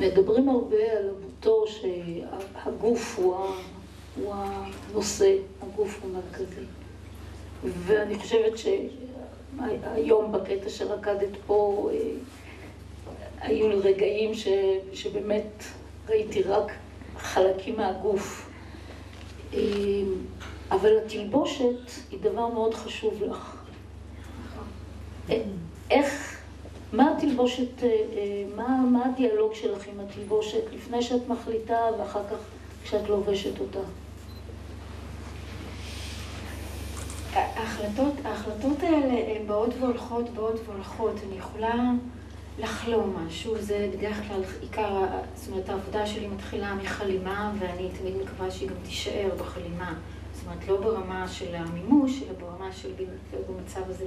מדברים הרבה על דמותו שהגוף הוא הנושא, הגוף הוא מרכזי. ואני חושבת שהיום בקטע שרקדת פה, היו לי רגעים שבאמת ראיתי רק חלקים מהגוף. אבל התלבושת היא דבר מאוד חשוב לך. מה התלבושת, מה הדיאלוג שלך עם התלבושת לפני שאת מחליטה ואחר כך כשאת לובשת אותה? ההחלטות האלה הן באות והולכות, אני יכולה לחלום משהו, זה בדרך כלל עיקר, זאת אומרת, העבודה שלי מתחילה מחלימה, ואני תמיד מקווה שהיא גם תישאר בחלימה. זאת אומרת, לא ברמה של המימוש, אלא ברמה של במצב הזה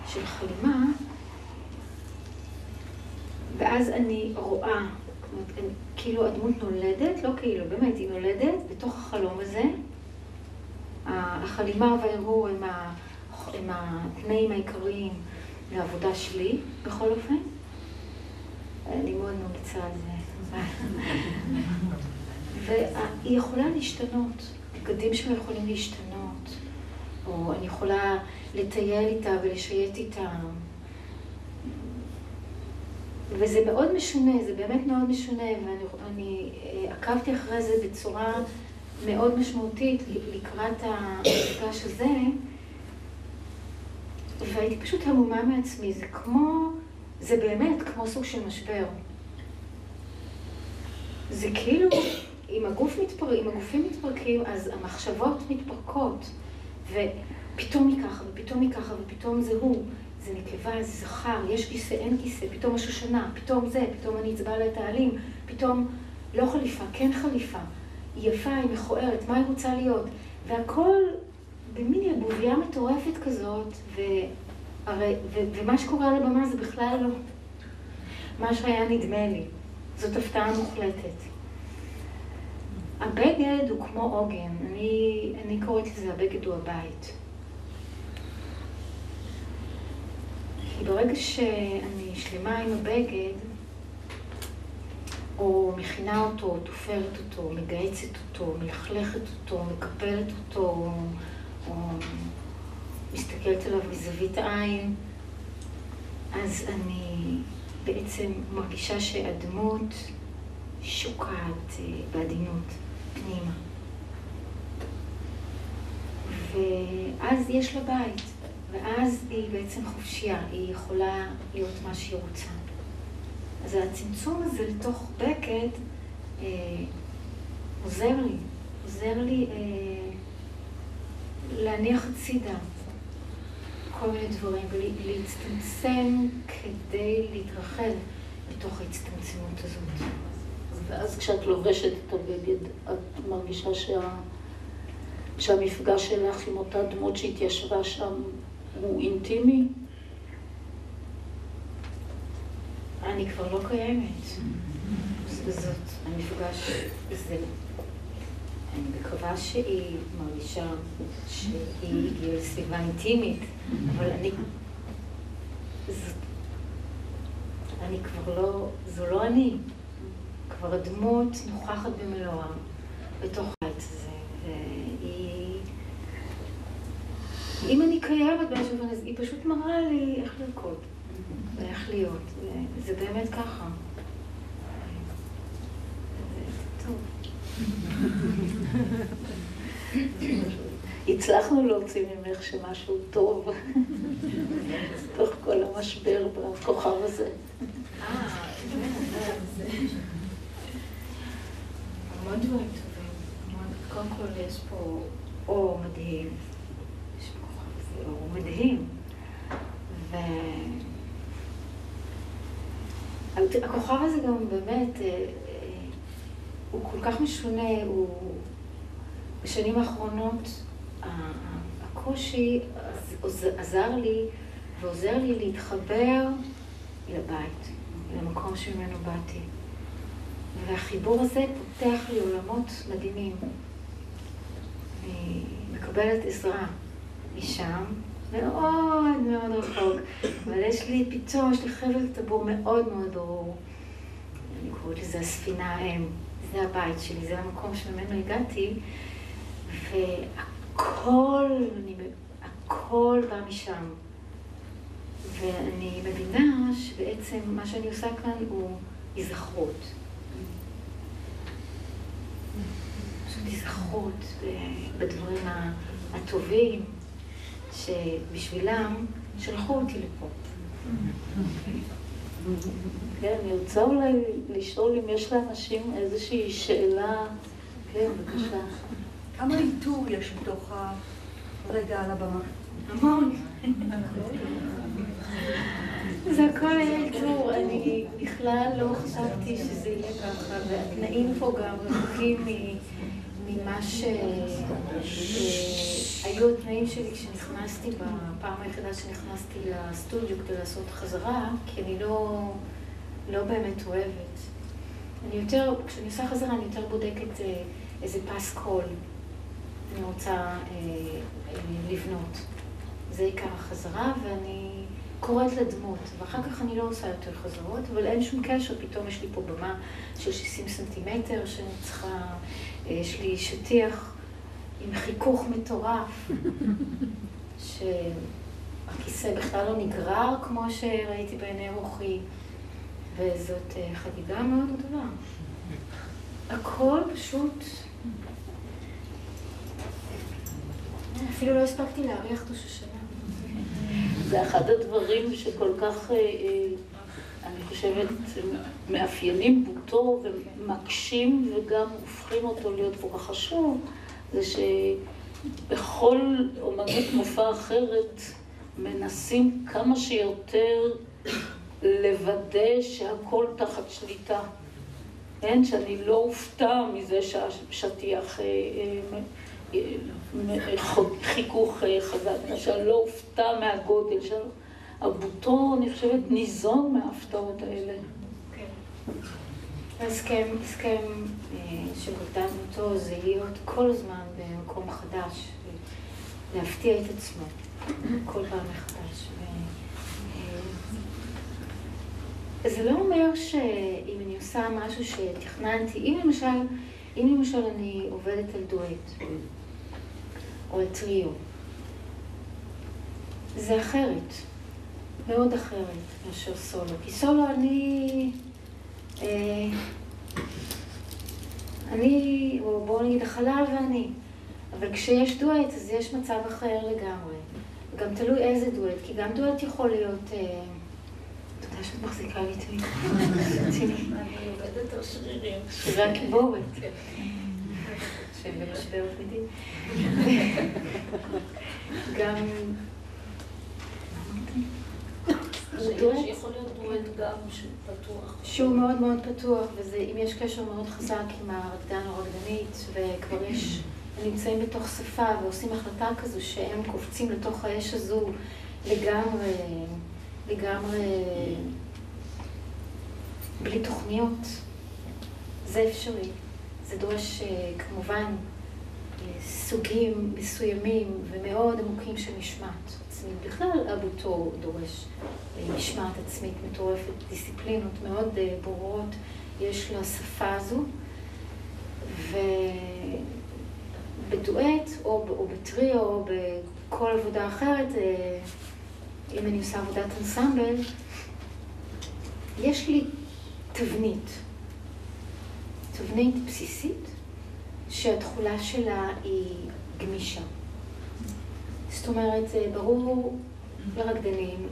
של חלימה. ואז אני רואה, כאילו הדמות נולדת, לא כאילו, באמת, היא נולדת בתוך החלום הזה. החלימה והאירוע הם התנאים העיקריים לעבודה שלי, בכל אופן. אני מאוד ממליצה על זה. והיא יכולה להשתנות, בגדים שלה יכולים להשתנות, או אני יכולה לטייל איתה ולשייט איתה. וזה מאוד משונה, זה באמת מאוד משונה, ואני עקבתי אחרי זה בצורה מאוד משמעותית לקראת המפגש הזה, והייתי פשוט המומה מעצמי. זה באמת כמו סוג של משבר. זה כאילו, אם הגופים מתפרקים, אז המחשבות מתפרקות, ופתאום היא ככה, ופתאום היא ככה, ופתאום זה הוא. זה נקבה, זה זכר, יש כיסא, אין כיסא, פתאום משהו שנה, פתאום זה, פתאום אני אצבע לה את העלים, פתאום לא חליפה, כן חליפה. היא יפה, היא מכוערת, מה היא רוצה להיות? והכל במין ערבוביה מטורפת כזאת, ומה שקורה על הבמה זה בכלל לא מה שהיה נדמה לי. זאת הפתעה מוחלטת. הבגד הוא כמו עוגן, אני קוראת לזה הבגד הוא הבית. כי ברגע שאני שלמה עם הבגד, או מכינה אותו, תופרת אותו, מגייצת אותו, מלכלכת אותו, מקפלת אותו, או מסתכלת עליו מזווית העין, אז אני בעצם מרגישה שהדמות שוקעת בעדינות פנימה. ואז יש לה בית, ואז היא בעצם חופשייה, היא יכולה להיות מה שהיא רוצה. אז הצמצום הזה לתוך בגד עוזר לי להניח הצידה כל מיני דברים, ולהצטמצם כדי להתרחב בתוך ההצטמצמות הזאת. ואז כשאת לובשת את הבגד, את מרגישה שהמפגש שלך עם אותה דמות שהתיישבה שם הוא אינטימי? אני כבר לא קיימת. זאת, המפגש הזה. אני מקווה שהיא מרגישה שהיא הגיעה לסביבה אינטימית, אבל אני כבר לא, זו לא אני. כבר הדמות נוכחת במלואה בתוך הבית הזה, אם אני קיימת באיזשהו זמן, אז היא פשוט מראה לי איך לרקוד ואיך להיות. זה באמת ככה. זה טוב. הצלחנו להוציא ממך שמשהו טוב תוך כל המשבר בכוכב הזה. המון דברים טובים. קודם כל יש פה אור מדהים. יש פה כוכב הזה אור מדהים. והכוכב הזה גם באמת, הוא כל כך משונה, בשנים האחרונות הקושי עזר לי ועוזר לי להתחבר לבית, למקום שממנו באתי. והחיבור הזה פותח לי עולמות מדהימים. אני מקבלת עזרה משם, מאוד מאוד רחוק, אבל יש לי חבל טבור מאוד מאוד ברור. אני קוראת לזה הספינה האם, זה הבית שלי, זה המקום שממנו הגעתי, והכל בא משם. ואני מבינה שבעצם מה שאני עושה כאן הוא היזכרות. פשוט היזכרות בדברים הטובים שבשבילם שלחו אותי לפה. כן, אני רוצה אולי לשאול אם יש לאנשים איזושהי שאלה. כן, בבקשה. כמה איתור יש בתוך הרגע על הבמה? המון. זה הכל היה איתור. אני בכלל לא חשבתי שזה יהיה ככה, והתנאים פה גם רחוקים ממה שהיו התנאים שלי כשנכנסתי בפעם היחידה שנכנסתי לסטודיו כדי לעשות חזרה, כי אני לא באמת אוהבת. כשאני עושה חזרה אני יותר בודקת איזה פס קול אני רוצה לבנות. זה עיקר החזרה, ואני קוראת לדמות, ואחר כך אני לא עושה יותר חזרות, אבל אין שום קשר, פתאום יש לי פה במה של 60 סנטימטר שאני צריכה, יש לי שטיח עם חיכוך מטורף, שהכיסא בכלל לא נגרר כמו שראיתי בעיני רוחי, וזאת חגיגה מאוד גדולה. הכל פשוט... אפילו לא הספקתי להריח את השושנה. זה אחד הדברים שכל כך, אני חושבת, מאפיינים בוטו ומקשים וגם הופכים אותו להיות כל כך חשוב, זה שבכל אומנות מופע אחרת מנסים כמה שיותר לוודא שהכל תחת שליטה. כן, שאני לא אופתע מזה שהשטיח חיכוך חזק, שאני לא אופתע מהגודל של הבוטו, אני חושבת, ניזון מההפתעות האלה. הסכם שגדלנו אותו זה להיות כל הזמן במקום חדש, להפתיע את עצמו כל פעם מחדש. זה לא אומר שאם אני עושה משהו שתכננתי, אם למשל אני עובדת על דואט או על טריו, זה אחרת, מאוד אחרת מאשר סולו. כי סולו אני, או בואו נגיד החלל ואני, אבל כשיש דואט אז יש מצב אחר לגמרי. גם תלוי איזה דואט, כי גם דואט יכול להיות... תודה שאת מחזיקה לי תמיד. אני עובדת על שרירים. שרירי הקיבורת. שבמשבר תמידי. גם... שיכול להיות דואט גם שהוא פתוח. שהוא מאוד מאוד פתוח, ואם יש קשר מאוד חזק עם הרקדן או הרקדנית, וכבר נמצאים בתוך שפה ועושים החלטה כזו שהם קופצים לתוך האש הזו לגמרי בלי תוכניות, זה אפשרי. זה דורש כמובן סוגים מסוימים ומאוד עמוקים של משמעת עצמית. בכלל הבוטו דורש משמעת עצמית מטורפת, דיסציפלינות מאוד ברורות יש לשפה הזו, ובדואט או בטריו או בכל עבודה אחרת, אם אני עושה עבודת אנסמבל, יש לי תבנית בסיסית שהתחולה שלה היא גמישה. זאת אומרת, ברור לרקדנים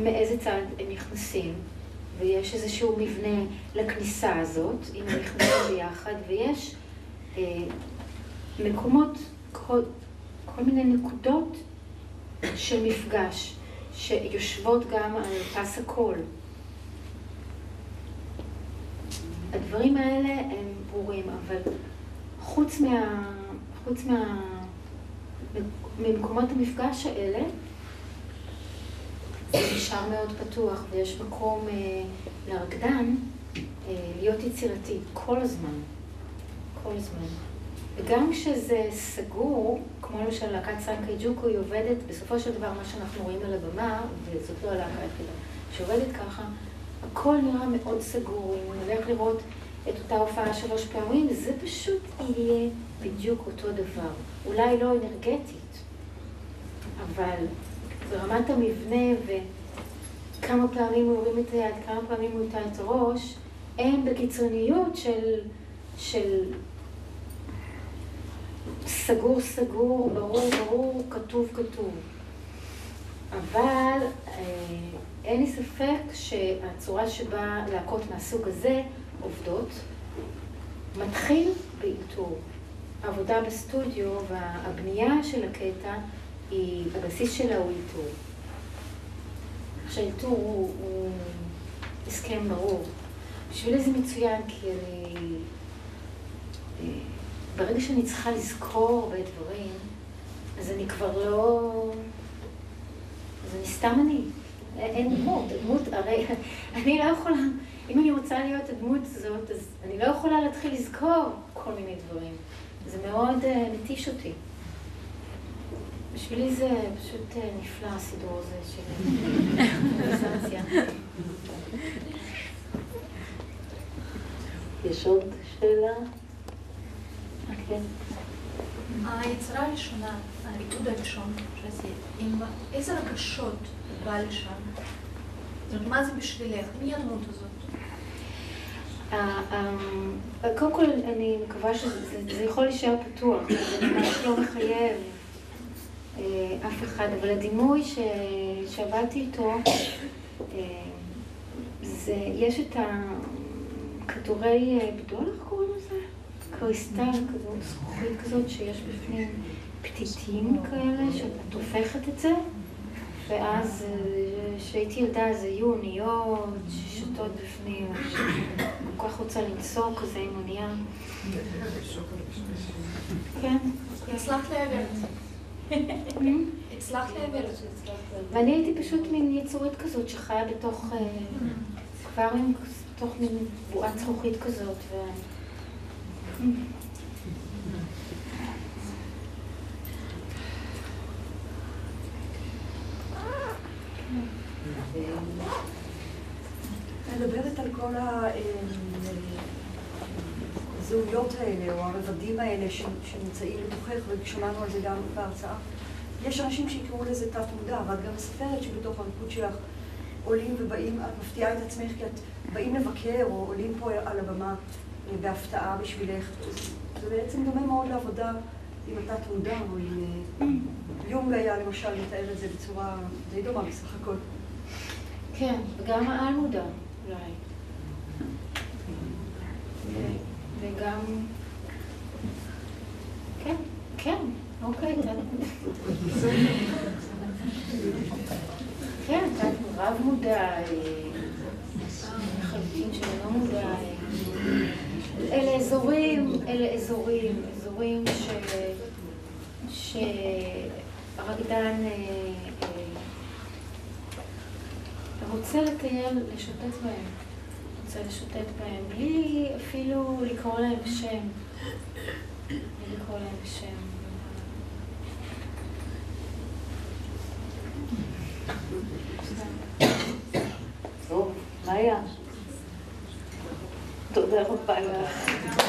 מאיזה צד הם נכנסים, ויש איזשהו מבנה לכניסה הזאת, אם הם נכנסים ביחד, ויש מקומות, כל מיני נקודות של מפגש, שיושבות גם על פס הקול. הדברים האלה הם ברורים, אבל חוץ ממקומות המפגש האלה, זה נשאר מאוד פתוח, ויש מקום לרקדן להיות יצירתי כל הזמן. וגם כשזה סגור, כמו למשל להקת סנקאי ג'וקו, היא עובדת, בסופו של דבר מה שאנחנו רואים על הבמה, וזאת לא הלהקה היחידה, שעובדת ככה, הכל נראה מאוד סגור. אם נלך לראות את אותה הופעה 3 פעמים, זה פשוט יהיה בדיוק אותו דבר. אולי לא אנרגטית, אבל ברמת המבנה וכמה פעמים הוא הרים את היד, כמה פעמים הוא איתה את הראש, הם בקיצוניות של סגור סגור, ברור ברור, כתוב כתוב. אבל אין לי ספק שהצורה שבה להקות מהסוג הזה עובדות מתחיל באיתור. העבודה בסטודיו והבנייה של הקטע, הבסיס שלה הוא איתור. שהאיתור הוא הסכם ברור. בשבילי זה מצוין, כי ברגע שאני צריכה לזכור הרבה דברים, אז אני כבר לא... אז אני סתם אני. אין דמות. הדמות, הרי אני לא יכולה... אם אני רוצה להיות הדמות הזאת, אז אני לא יכולה להתחיל לזכור כל מיני דברים. זה מאוד מתיש אותי. בשבילי זה פשוט נפלא, הסידור הזה של קונברסציה. יש עוד שאלה? כן. היצירה הראשונה, הריקוד הראשון שעשית, עם איזה רגשות בא לשם? זאת אומרת, מה זה בשבילך? מי הדמות הזאת? קודם כל, אני מקווה שזה יכול להישאר פתוח, זה ממש לא מחייב אף אחד, אבל הדימוי שעבדתי איתו, יש את הכדורי בדולח, קוראים לזה? קריסטל כזאת, זכוכית כזאת, שיש בפנים פתיתים כאלה, שאת הופכת את זה, ואז כשהייתי ילדה זה היו אוניות ששתות בפנים, כל כך רוצה לנסור כזה עם אונייה. כן. הצלחת להעביר את זה. הצלחת להעביר את זה. ואני הייתי פשוט מין יצורית כזאת שחיה בתוך אקווריום, בתוך מין בועת זכוכית כזאת. מדברת על כל הזהויות האלה, או הרבדים האלה שנמצאים בתוכך, ושמענו על זה גם בהרצאה. יש אנשים שיקראו לזה תת מודע, ואת גם מספרת שבתוך הריקוד שלך עולים ובאים, את מפתיעה את עצמך, כי את באים לבקר, או עולים פה על הבמה בהפתעה בשבילך. זה בעצם דומה מאוד לעבודה עם התת מודע, או עם... יונג היה למשל מתאר את זה בצורה די דומה בסך הכל. כן, וגם העל מודע, אולי. וגם... כן, כן, אוקיי, כן, רב מודע, חלקים שלא מודע. אלה אזורים שהרקדן רוצה לטייל, לשוטט בהם, בלי אפילו לקרוא להם בשם. טוב, מאיה. תודה רבה לך.